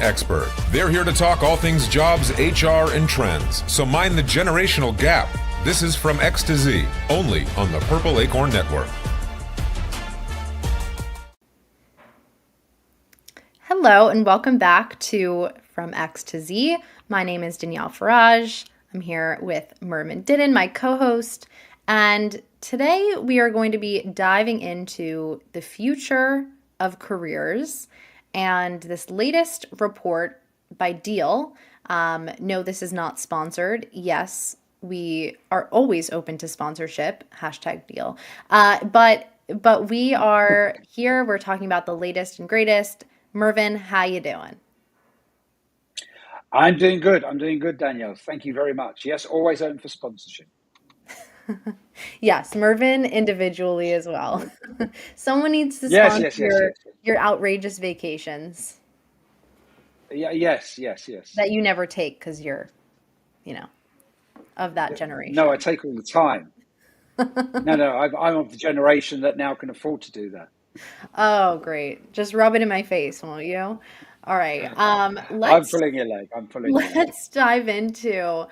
expert. They're here to talk all things jobs, HR, and trends. So mind the generational gap. This is From X to Z, only on the Purple Acorn Network. Hello, and welcome back to From X to Z. My name is Danielle Farage. I'm here with Mervyn Dinnen, my co-host, and today we are going to be diving into the future of careers and this latest report by Deal. No, this is not sponsored. Yes, we are always open to sponsorship, #Deal. But we are here, we're talking about the latest and greatest. Mervyn, how you doing? I'm doing good. Danielle. Thank you very much. Yes, always open for sponsorship. Yes, Mervyn individually as well. Someone needs to Yes, sponsor yes, yes, yes. your outrageous vacations Yeah, yes. that you never take because you're, of that generation. No, I take all the time. No, I'm of the generation that now can afford to do that. Oh, great. Just rub it in my face, won't you? All right. I'm pulling your leg. Let's dive into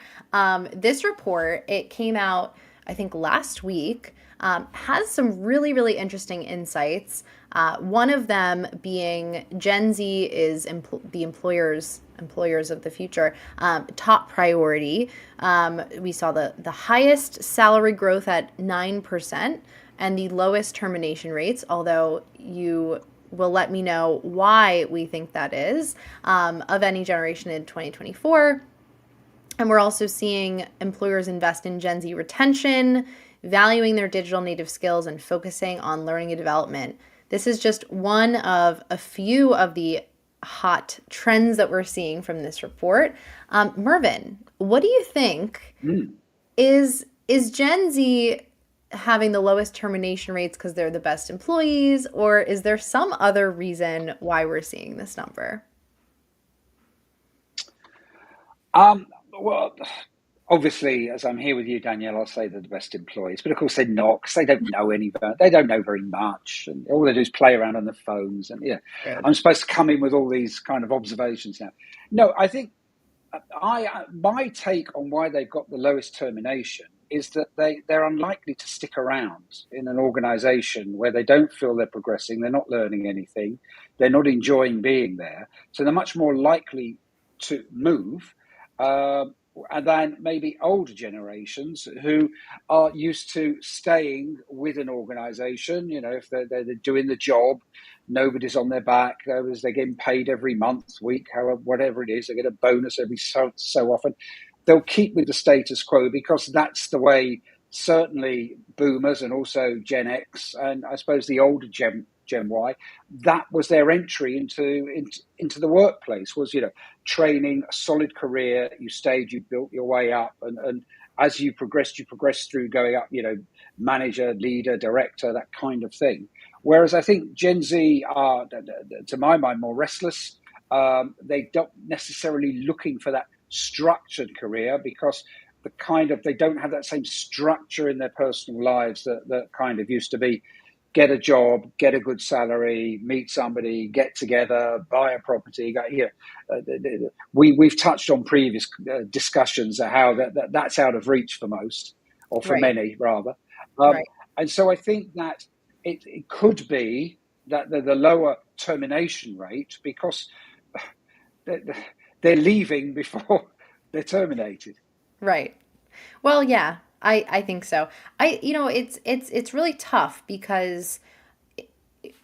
this report. It came out, I think, last week. Has some really, really interesting insights. One of them being Gen Z is the employers of the future, top priority. We saw the highest salary growth at 9% and the lowest termination rates, although you will let me know why we think that is, of any generation in 2024. And we're also seeing employers invest in Gen Z retention, valuing their digital native skills, and focusing on learning and development. This is just one of a few of the hot trends that we're seeing from this report. Mervyn, what do you think? Is Gen Z having the lowest termination rates because they're the best employees, or is there some other reason why we're seeing this number? Well, obviously, as I'm here with you, Danielle, I'll say they're the best employees, but of course they're not, because they don't know they don't know very much, and all they do is play around on their phones. And Right. I'm supposed to come in with all these kind of observations now. No, I think my take on why they've got the lowest termination is that they're unlikely to stick around in an organization where they don't feel they're progressing, they're not learning anything, they're not enjoying being there. So they're much more likely to move than maybe older generations who are used to staying with an organization. If they're doing the job, nobody's on their back, they're getting paid every month, week, however, whatever it is, they get a bonus every so often. They'll keep with the status quo because that's the way certainly boomers and also Gen X and I suppose the older Gen Y, that was their entry into the workplace, was training, a solid career. You stayed, you built your way up, and as you progressed through going up, manager, leader, director, that kind of thing. Whereas I think Gen Z are, to my mind, more restless. They don't necessarily looking for that structured career because they don't have that same structure in their personal lives that kind of used to be. Get a job, get a good salary, meet somebody, get together, buy a property. We've touched on previous discussions of how that's out of reach for most, or for Right. many rather. Right. And so I think that it could be that the lower termination rate because they're leaving before they're terminated. Right. Well, yeah, I think so. It's really tough because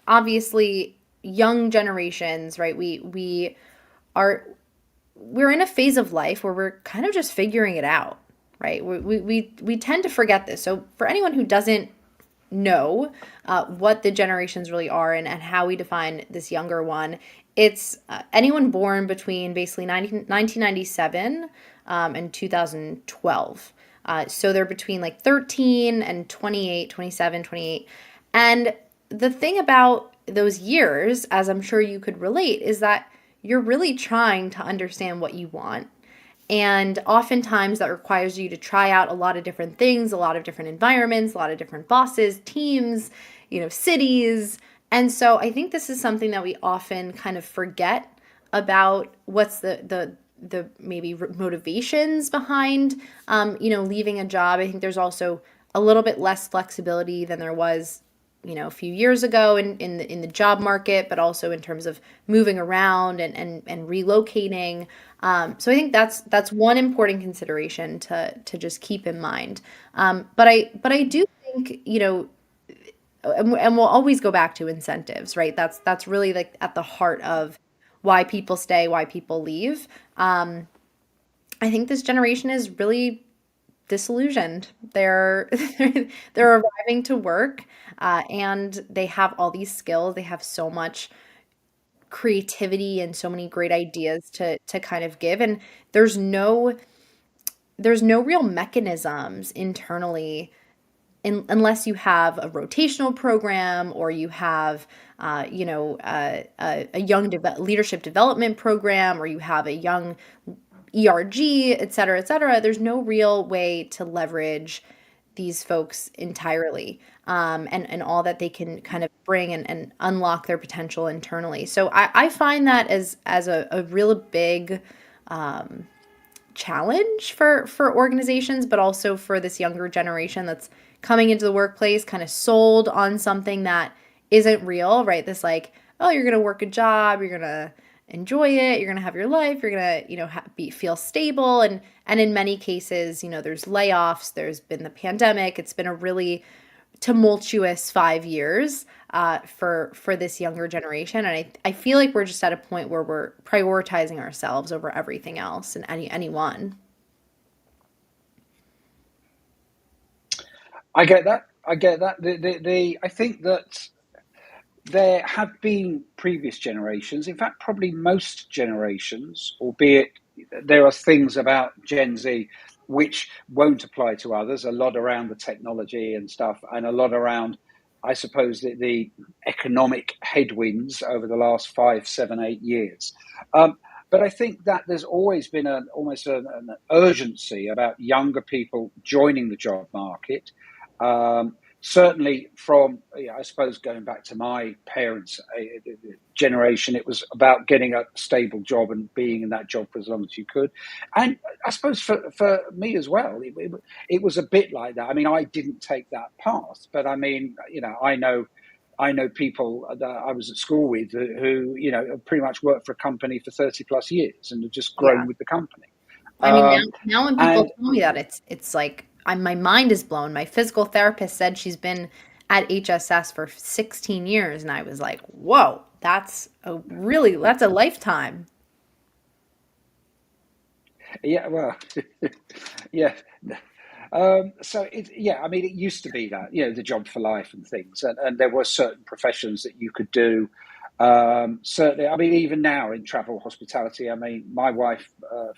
obviously young generations, right? We're in a phase of life where we're kind of just figuring it out, right? We tend to forget this. So for anyone who doesn't know what the generations really are and how we define this younger one, it's anyone born between basically 1997 and 2012. So they're between like 13 and 28, 27, 28. And the thing about those years, as I'm sure you could relate, is that you're really trying to understand what you want. And oftentimes that requires you to try out a lot of different things, a lot of different environments, a lot of different bosses, teams, cities. And so I think this is something that we often kind of forget about what's the maybe motivations behind leaving a job. I think there's also a little bit less flexibility than there was a few years ago in the job market, but also in terms of moving around and relocating. So I think that's one important consideration to just keep in mind. But I do think and we'll always go back to incentives, right? That's really like at the heart of why people stay, why people leave. I think this generation is really disillusioned. They're arriving to work, and they have all these skills. They have so much creativity and so many great ideas to kind of give, and there's no real mechanisms internally unless you have a rotational program or you have a young leadership development program, or you have a young ERG, et cetera, et cetera. There's no real way to leverage these folks entirely, and all that they can kind of bring and unlock their potential internally. So I find that as a real big challenge for organizations, but also for this younger generation that's coming into the workplace kind of sold on something that isn't real, right? This like, oh, you're going to work a job, you're going to enjoy it, you're going to have your life, you're going to, feel stable. And in many cases, there's layoffs, there's been the pandemic. It's been a really tumultuous 5 years for this younger generation. And I feel like we're just at a point where we're prioritizing ourselves over everything else and anyone. I get that. I get that. I think that there have been previous generations, in fact, probably most generations, albeit there are things about Gen Z which won't apply to others, a lot around the technology and stuff, and a lot around, I suppose, the economic headwinds over the last 5, 7, 8 years. But I think that there's always been almost an urgency about younger people joining the job market. Certainly from, I suppose, going back to my parents' generation, it was about getting a stable job and being in that job for as long as you could. And I suppose for me as well, it was a bit like that. I mean, I didn't take that path, but I mean, I know people that I was at school with who pretty much worked for a company for 30 plus years and have just Yeah. grown with the company. I mean, Um, now when people and tell me that, it's like my mind is blown. My physical therapist said she's been at HSS for 16 years, and I was like, whoa, that's a lifetime. yeah, well, yeah. So I mean, it used to be that, the job for life and things, and there were certain professions that you could do. Certainly, I mean, even now in travel hospitality, I mean, my wife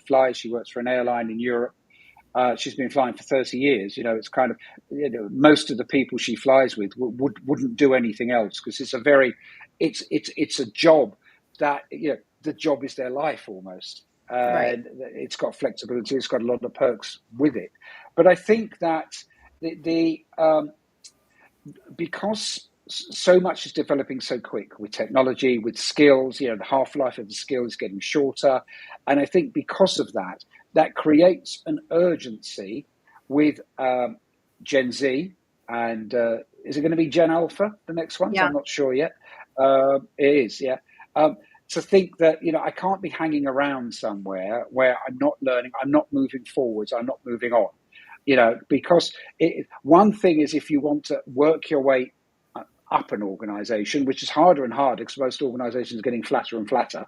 flies. She works for an airline in Europe. She's been flying for 30 years. It's kind of, most of the people she flies with wouldn't do anything else because it's a job that, the job is their life almost. Right. And it's got flexibility. It's got a lot of perks with it. But I think that because so much is developing so quick with technology, with skills, the half-life of the skill is getting shorter. And I think because of that, that creates an urgency with Gen Z. And is it going to be Gen Alpha, the next ones? Yeah. I'm not sure yet. It is, yeah. To think that, I can't be hanging around somewhere where I'm not learning, I'm not moving forwards, I'm not moving on. Because one thing is if you want to work your way up an organization, which is harder and harder because most organizations are getting flatter and flatter.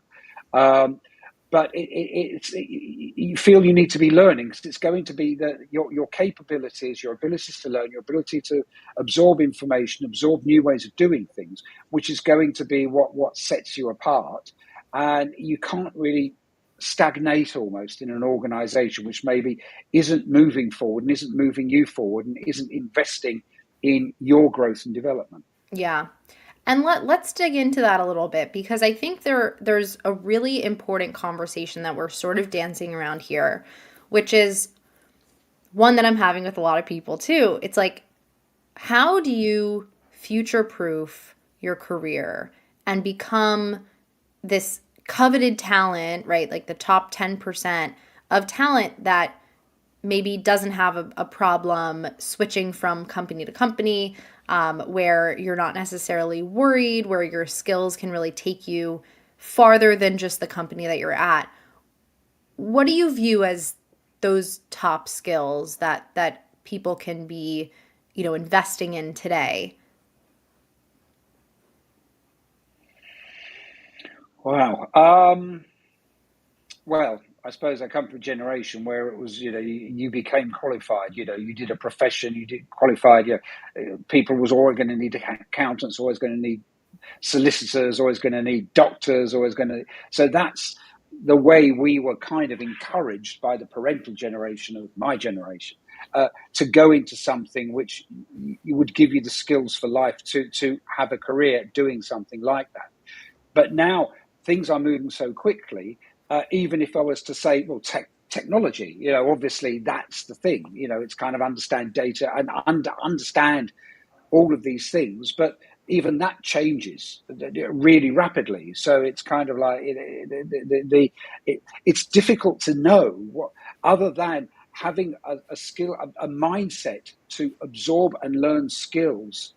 But you feel you need to be learning because it's going to be your capabilities, your abilities to learn, your ability to absorb information, absorb new ways of doing things, which is going to be what sets you apart. And you can't really stagnate almost in an organization which maybe isn't moving forward and isn't moving you forward and isn't investing in your growth and development. Yeah. And let's dig into that a little bit because I think there's a really important conversation that we're sort of dancing around here, which is one that I'm having with a lot of people too. It's like, how do you future proof your career and become this coveted talent, right? Like the top 10% of talent that maybe doesn't have a problem switching from company to company, where you're not necessarily worried, where your skills can really take you farther than just the company that you're at. What do you view as those top skills that people can be, investing in today? Wow. Well, I suppose I come from a generation where it was, you became qualified. You did a profession, you did qualified. People was always going to need accountants, always going to need solicitors, always going to need doctors, always going to. So that's the way we were kind of encouraged by the parental generation of my generation to go into something which would give you the skills for life to have a career doing something like that. But now things are moving so quickly. Even if I was to say, well, technology, obviously that's the thing. It's kind of understand data and understand all of these things, but even that changes really rapidly. So it's kind of like it's difficult to know what other than having a skill, a mindset to absorb and learn skills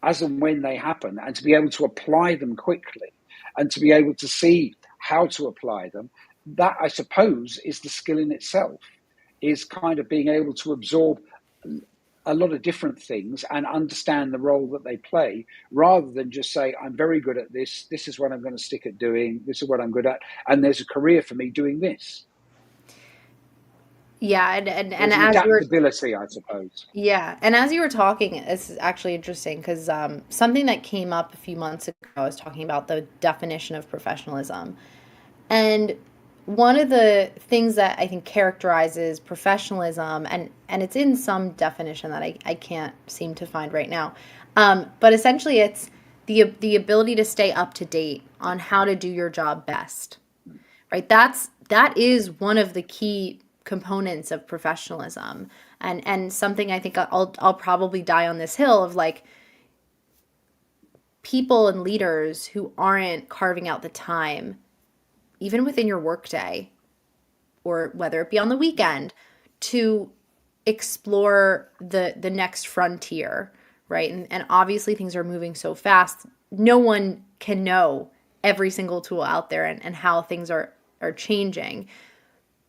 as and when they happen, and to be able to apply them quickly, and to be able to see how to apply them. That, I suppose, is the skill in itself, is kind of being able to absorb a lot of different things and understand the role that they play, rather than just say, I'm very good at this, this is what I'm going to stick at doing, this is what I'm good at, and there's a career for me doing this. Yeah, and There's an as you were adaptability, I suppose. Yeah, and as you were talking, this is actually interesting because something that came up a few months ago, I was talking about the definition of professionalism. And one of the things that I think characterizes professionalism, and it's in some definition that I can't seem to find right now, but essentially it's the ability to stay up to date on how to do your job best, right? That is one of the key components of professionalism, and something I think I'll probably die on this hill of, like, people and leaders who aren't carving out the time, even within your workday, or whether it be on the weekend, to explore the next frontier, right? And obviously things are moving so fast. No one can know every single tool out there and how things are changing.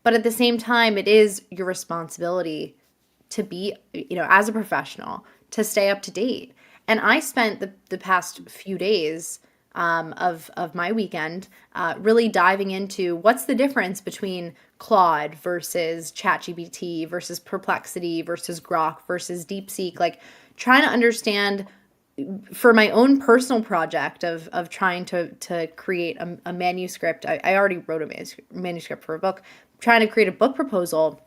But at the same time, it is your responsibility to be, as a professional, to stay up to date. And I spent the past few days of my weekend really diving into what's the difference between Claude versus ChatGPT versus Perplexity versus Grok versus DeepSeek, like trying to understand for my own personal project of trying to create a manuscript. I already wrote a manuscript for a book, trying to create a book proposal.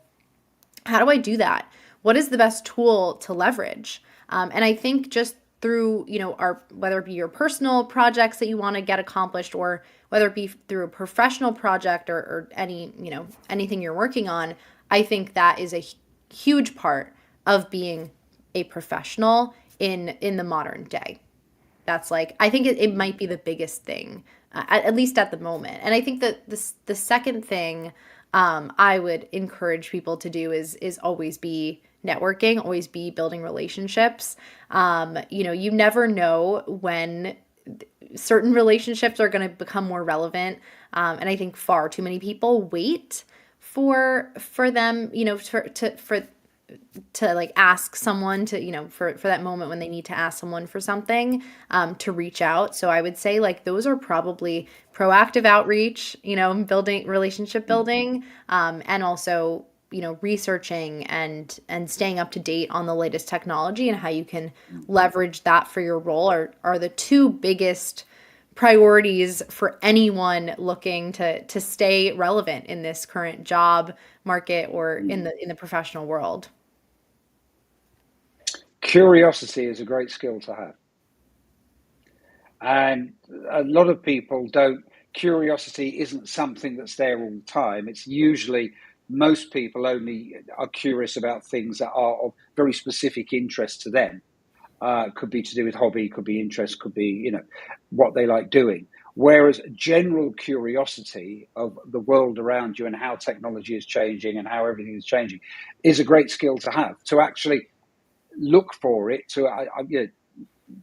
How do I do that? What is the best tool to leverage? And I think just through, our, whether it be your personal projects that you want to get accomplished, or whether it be through a professional project, or any, anything you're working on, I think that is a huge part of being a professional in the modern day. That's, like, I think it might be the biggest thing, at least at the moment. And I think that the second thing I would encourage people to do is always be networking, always be building relationships. You never know when certain relationships are going to become more relevant. And I think far too many people wait for them, to like ask someone to, for that moment when they need to ask someone for something, to reach out. So I would say, like, those are probably proactive outreach, building relationship building, and also, researching and staying up to date on the latest technology and how you can leverage that for your role are the two biggest priorities for anyone looking to stay relevant in this current job market, or in the professional world. Curiosity is a great skill to have. And a lot of people don't, curiosity isn't something that's there all the time. It's usually, most people only are curious about things that are of very specific interest to them. Could be to do with hobby, could be interest, could be, what they like doing. Whereas general curiosity of the world around you and how technology is changing and how everything is changing is a great skill to have, to actually look for it, to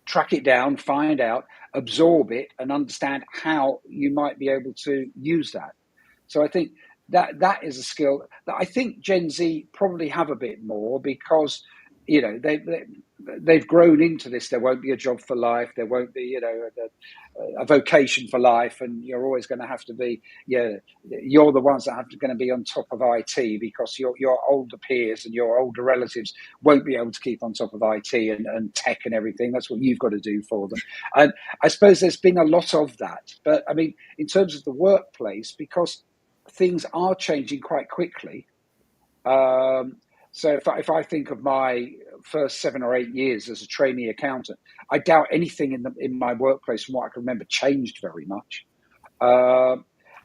track it down, find out, absorb it, and understand how you might be able to use that. So I think that is a skill that I think Gen Z probably have a bit more, because they've grown into this. There won't be a job for life. There won't be a vocation for life, and you're always going to have to be. You're the ones that going to be on top of IT, because your older peers and your older relatives won't be able to keep on top of IT and tech and everything. That's what you've got to do for them. And I suppose there's been a lot of that. But I mean, in terms of the workplace, because things are changing quite quickly. So if I think of my first 7 or 8 years as a trainee accountant, I doubt anything in my workplace from what I can remember changed very much.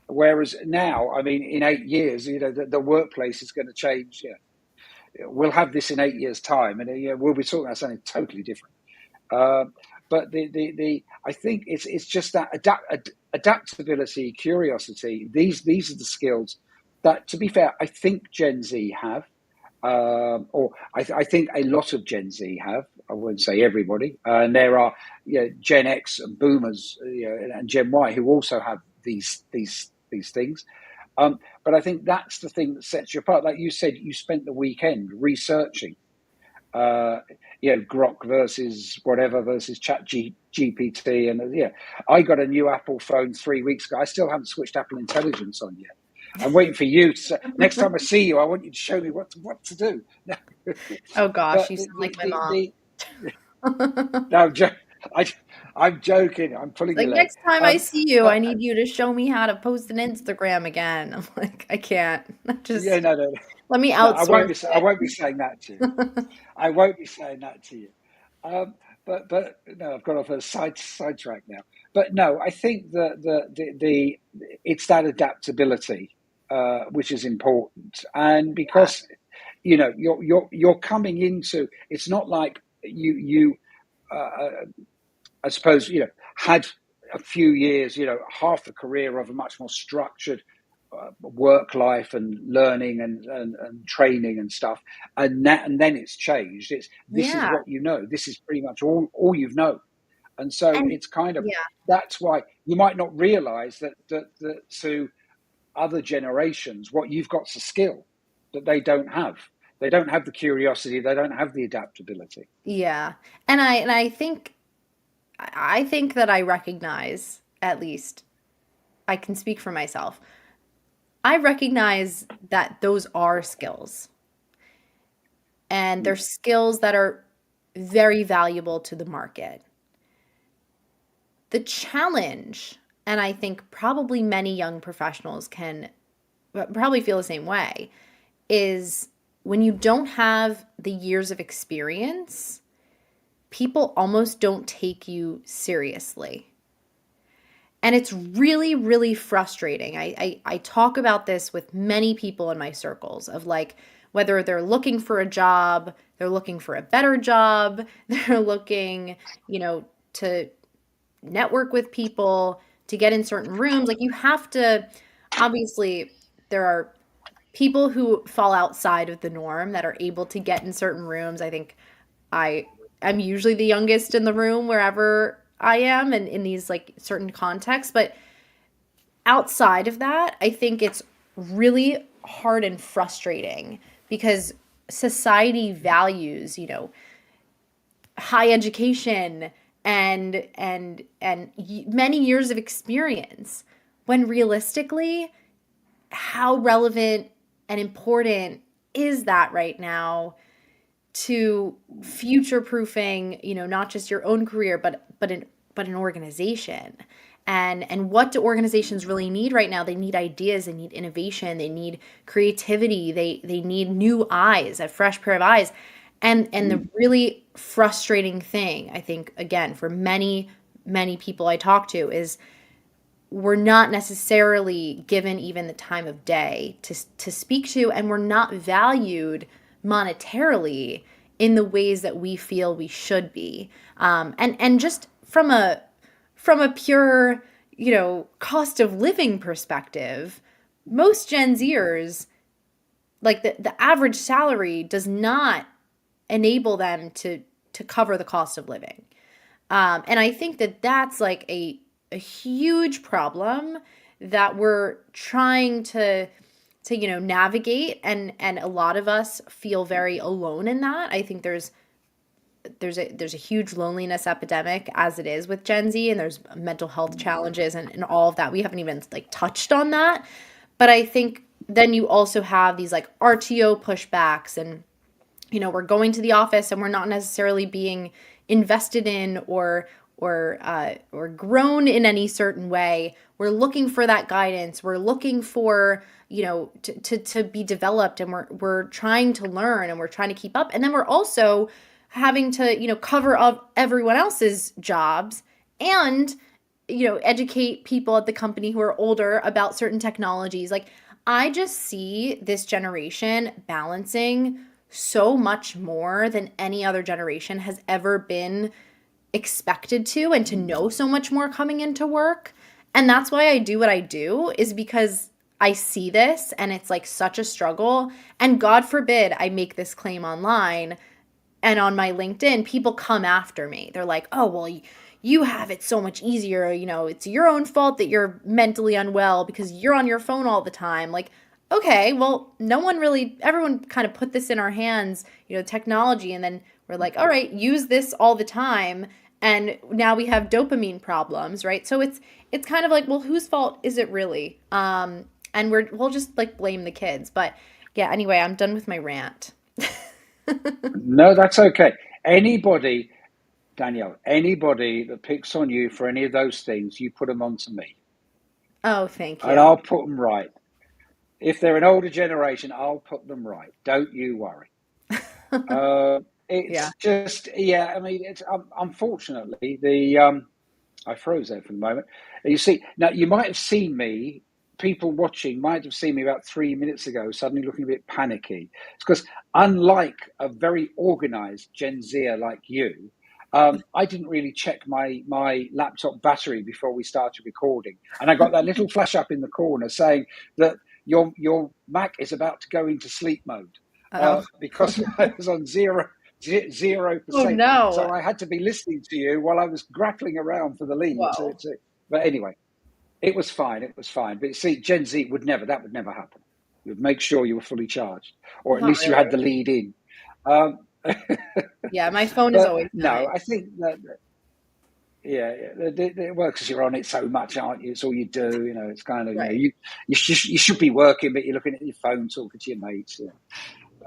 Whereas now, I mean, in 8 years, the workplace is going to change. We'll have this in 8 years' time, and we'll be talking about something totally different. But I think it's just that adaptability, curiosity. These are the skills that, to be fair, I think Gen Z have. Or I think a lot of Gen Z have. I wouldn't say everybody. And there are Gen X and Boomers and Gen Y who also have these things. But I think that's the thing that sets you apart. Like you said, you spent the weekend researching, Grok versus whatever versus Chat GPT, and I got a new Apple phone 3 weeks ago. I still haven't switched Apple Intelligence on yet. I'm waiting for you to say, next time I see you, I want you to show me what to do. Oh gosh, you sound like my mom. No, I'm joking. I'm pulling Like, your leg. next time I see you, I need you to show me how to post an Instagram again. I'm like, I can't. Just no. let me No, outsource. I won't be saying that to you. I won't be saying that to you. But no, I've got off a sidetrack now. But no, I think that the it's that adaptability which is important, and because you're coming into, it's not like you I suppose had a few years, half a career of a much more structured work life and learning and training and stuff, and then it's changed. This is what this is pretty much all you've known, and so it's kind of that's why you might not realize that to other generations what you've got's a skill that they don't have. They don't have the curiosity, they don't have the adaptability. And I think that I recognize, at least I can speak for myself, I recognize that those are skills, and they're skills that are very valuable to the market. The challenge, and I think probably many young professionals can probably feel the same way, is when you don't have the years of experience, people almost don't take you seriously. And it's really, really frustrating. I talk about this with many people in my circles of like, whether they're looking for a job, they're looking for a better job, they're looking, to network with people, to get in certain rooms. Like, you have to, obviously, there are people who fall outside of the norm that are able to get in certain rooms. I think I'm usually the youngest in the room wherever I am, and in these like certain contexts. But outside of that, I think it's really hard and frustrating because society values, high education and many years of experience, when realistically, how relevant and important is that right now to future-proofing, not just your own career, but an organization. And what do organizations really need right now? They need ideas, they need innovation, they need creativity, they need new eyes, a fresh pair of eyes. And the really frustrating thing, I think, again, for many, many people I talk to, is we're not necessarily given even the time of day to speak to, and we're not valued monetarily in the ways that we feel we should be. And just from a pure, cost of living perspective, most Gen Zers, like the average salary does not enable them to cover the cost of living. And I think that that's like a huge problem that we're trying to navigate, and a lot of us feel very alone in that. I think there's a huge loneliness epidemic as it is with Gen Z, and there's mental health challenges and all of that. We haven't even like touched on that. But I think then you also have these like RTO pushbacks, and we're going to the office and we're not necessarily being invested in or grown in any certain way. We're looking for that guidance. We're looking for, to be developed, and we're trying to learn, and we're trying to keep up. And then we're also having to, cover up everyone else's jobs and, educate people at the company who are older about certain technologies. Like, I just see this generation balancing so much more than any other generation has ever been expected to, and to know so much more coming into work. And that's why I do what I do, is because I see this and it's like such a struggle. And God forbid I make this claim online and on my LinkedIn, people come after me. They're like, oh, well, you have it so much easier. It's your own fault that you're mentally unwell because you're on your phone all the time. Like, okay, well, everyone kind of put this in our hands, technology. And then we're like, all right, use this all the time. And now we have dopamine problems, right? So it's kind of like, well, whose fault is it really? And we'll just like blame the kids. But yeah, anyway, I'm done with my rant. No, that's okay. Anybody, Danielle, anybody that picks on you for any of those things, you put them on to me. Oh, thank And you. I'll put them right. If they're an older generation, I'll put them right. Don't you worry. It's Yeah. just, yeah, I mean, it's unfortunately, I froze there for the moment. You see, now you might have seen me, people watching might have seen me about 3 minutes ago, suddenly looking a bit panicky. It's because, unlike a very organized Gen Zer like you, I didn't really check my laptop battery before we started recording. And I got that little flash up in the corner saying that your Mac is about to go into sleep mode Oh. because I was on 0%. Oh no. So I had to be listening to you while I was grappling around for the lead. Whoa. But anyway, it was fine. It was fine. But see, Gen Z that would never happen. You would make sure you were fully charged, or at Not least you had the really. lead in. Um, Yeah, my phone is but always no, dying. I think that, yeah, well, because you're on it so much, aren't you? It's all you do. It's kind of, Right. you should be working, but you're looking at your phone, talking to your mates.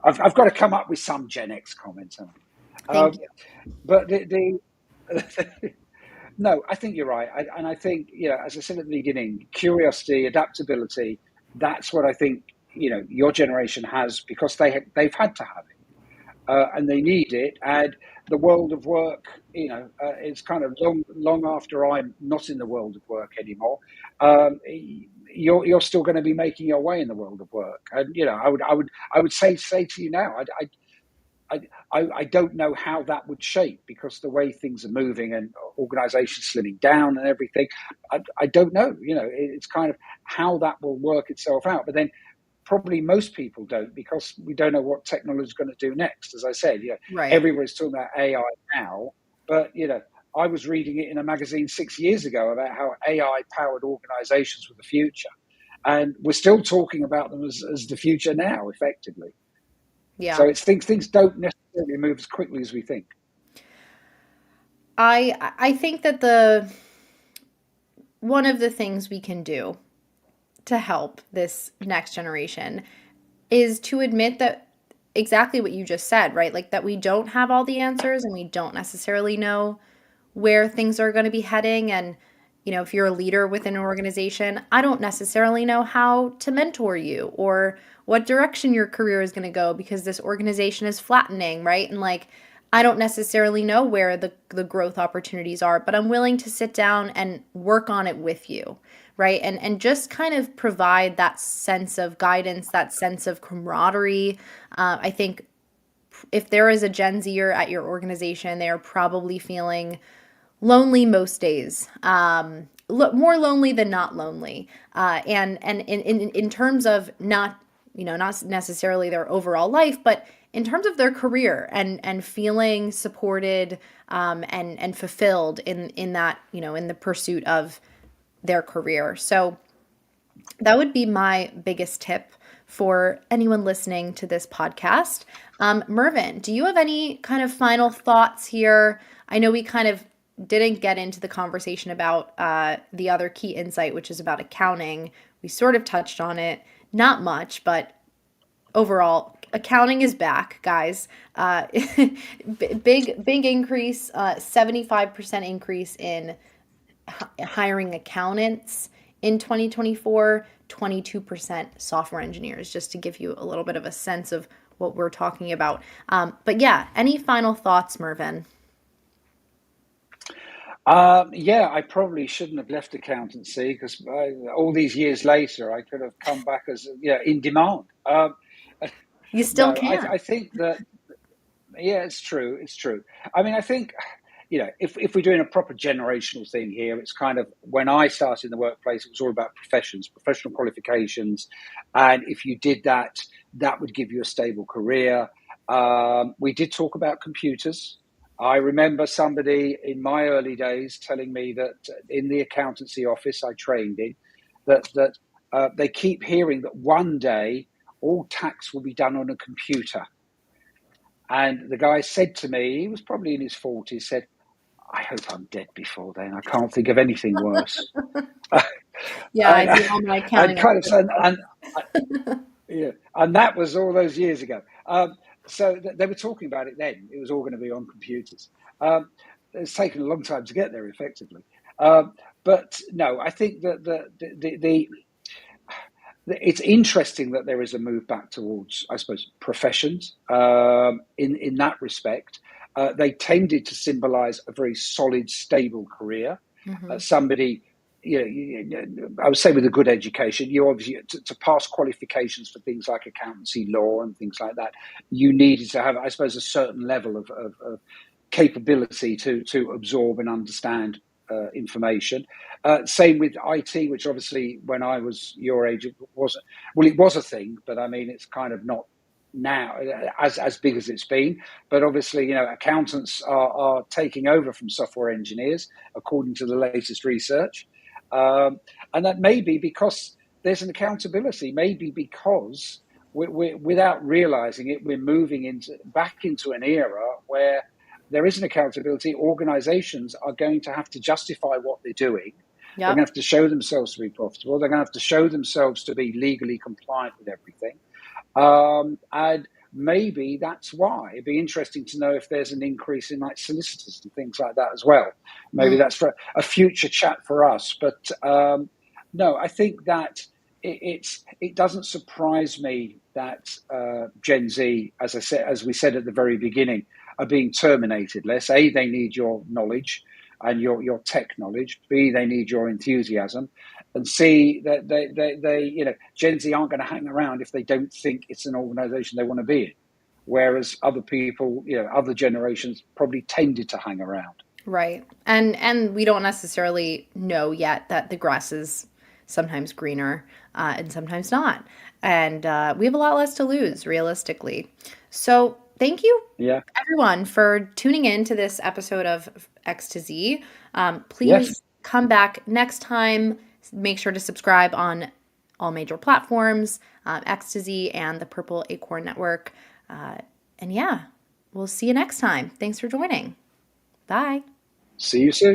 I've got to come up with some Gen X comments. Thank you. But no, I think you're right. And I think, as I said at the beginning, curiosity, adaptability, that's what I think, your generation has, because they've had to have it, and they need it. And the world of work, it's kind of long after I'm not in the world of work anymore. You're still going to be making your way in the world of work. And, I would say to you now, I don't know how that would shape, because the way things are moving and organizations slimming down and everything, I don't know. It's kind of how that will work itself out. But then probably most people don't, because we don't know what technology is going to do next. As I said, Right. everybody's talking about AI now, but I was reading it in a magazine 6 years ago about how AI powered organizations were the future. And we're still talking about them as the future now, effectively. Yeah. So it's things don't necessarily move as quickly as we think. I think that one of the things we can do to help this next generation is to admit that exactly what you just said, right? Like, that we don't have all the answers, and we don't necessarily know where things are going to be heading. And, if you're a leader within an organization, I don't necessarily know how to mentor you or what direction your career is going to go, because this organization is flattening, right? And like, I don't necessarily know where the growth opportunities are, but I'm willing to sit down and work on it with you, right? And just kind of provide that sense of guidance, that sense of camaraderie. I think if there is a Gen Zer at your organization, they are probably feeling lonely most days. more lonely than not lonely. And in terms of not, not necessarily their overall life, but in terms of their career and feeling supported, and fulfilled in that, in the pursuit of their career. So that would be my biggest tip for anyone listening to this podcast. Mervyn, do you have any kind of final thoughts here? I know we kind of didn't get into the conversation about the other key insight, which is about accounting. We sort of touched on it, not much, but overall, accounting is back, guys. Big increase, 75% increase in hiring accountants in 2024, 22% software engineers, just to give you a little bit of a sense of what we're talking about. But yeah, any final thoughts, Mervyn? Yeah, I probably shouldn't have left accountancy because all these years later, I could have come back as in demand. You still No, can. I think that yeah, it's true. It's true. I mean, I think if we're doing a proper generational thing here, it's kind of when I started in the workplace, it was all about professions, professional qualifications, and if you did that, that would give you a stable career. We did talk about computers. I remember somebody in my early days telling me that in the accountancy office I trained in, that they keep hearing that one day all tax will be done on a computer. And the guy said to me, he was probably in his 40s, said, I hope I'm dead before then. I can't think of anything worse. Yeah, I and, do all my and accounting on kind of said, yeah, and that was all those years ago. So they were talking about it then. It was all going to be on computers. It's taken a long time to get there, effectively. But no, I think that it's interesting that there is a move back towards, I suppose, professions in that respect. They tended to symbolize a very solid, stable career. Mm-hmm. Somebody, I would say with a good education, you obviously, to pass qualifications for things like accountancy, law, and things like that, you needed to have, I suppose, a certain level of capability to absorb and understand information. Same with IT, which obviously when I was your age, it was a thing, but I mean, it's kind of not now as big as it's been. But obviously, accountants are taking over from software engineers, according to the latest research. And that may be because there's an accountability, maybe because without realizing it, we're moving back into an era where there is an accountability. Organizations are going to have to justify what they're doing. They're going to have to show themselves to be profitable. They're going to have to show themselves to be legally compliant with everything. And maybe that's why. It'd be interesting to know if there's an increase in like solicitors and things like that as well. Maybe that's for a future chat for us. But no, I think that it doesn't surprise me that Gen Z, as we said at the very beginning, are being terminated less. A, they need your knowledge and your tech knowledge. B, they need your enthusiasm. And C, that they Gen Z aren't going to hang around if they don't think it's an organization they want to be in. Whereas other people, other generations probably tended to hang around. Right. And we don't necessarily know yet that the grass is sometimes greener and sometimes not. And we have a lot less to lose, realistically. So thank you, everyone, for tuning in to this episode of X to Z. Please come back next time. Make sure to subscribe on all major platforms, X to Z and the Purple Acorn Network. And yeah, we'll see you next time. Thanks for joining. Bye. See you soon.